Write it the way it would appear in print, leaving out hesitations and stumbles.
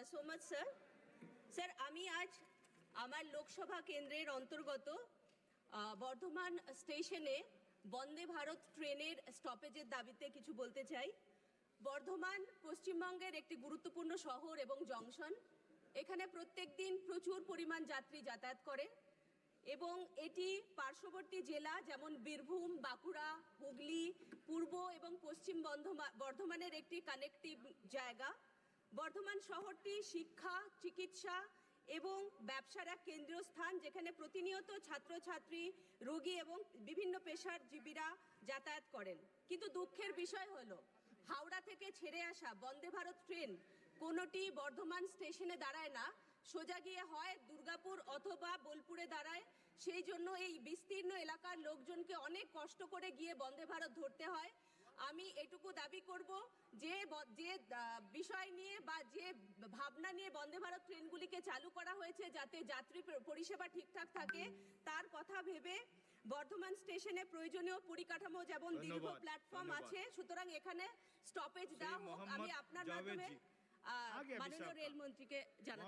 So much sir. Sir, আমি আজ আমার লোকসভা কেন্দ্রের অন্তর্গত বর্ধমান স্টেশনে বন্দে ভারত ট্রেনের স্টপেজের দাবিতে কিছু বলতে চাই। বর্ধমান পশ্চিমবঙ্গের একটি গুরুত্বপূর্ণ শহর এবং জংশন। এখানে প্রত্যেক দিন প্রচুর পরিমাণ যাত্রী যাতায়াত করে এবং এটি পার্শ্ববর্তী জেলা যেমন বীরভূম, বাঁকুড়া, হুগলি, পূর্ব এবং পশ্চিম বর্ধমানের একটি কানেক্টিভ জায়গা। বর্ধমান শহরটি শিক্ষা, চিকিৎসা এবং ব্যবসার এক কেন্দ্রীয় স্থান, যেখানে প্রতিনিয়ত ছাত্রছাত্রী, রোগী এবং বিভিন্ন পেশাজীবীরা যাতায়াত করেন। কিন্তু দুঃখের বিষয় হলো, হাওড়া থেকে ছেড়ে আসা বন্দে ভারত ট্রেন কোনোটি বর্ধমান স্টেশনে দাঁড়ায় না, সোজা গিয়ে হয় দুর্গাপুর অথবা বোলপুরে দাঁড়ায়। সেই জন্য এই বিস্তীর্ণ এলাকার লোকজনকে অনেক কষ্ট করে গিয়ে বন্দে ভারত ধরতে হয়। আমি এটুকু দাবি করব যে বিষয় নিয়ে বা যে ভাবনা নিয়ে বন্দে ভারত ট্রেনগুলিকে চালু করা হয়েছে যাতে যাত্রী পরিষেবা ঠিকঠাক থাকে, তার কথা ভেবে বর্ধমান স্টেশনে প্রয়োজনীয় পরিকাঠামো যেমন দীর্ঘ প্ল্যাটফর্ম আছে, সুতরাং এখানে স্টপেজ দেওয়া হোক। আমি আপনার মাধ্যমে মাননীয় রেলমন্ত্রীকে জানাচ্ছি।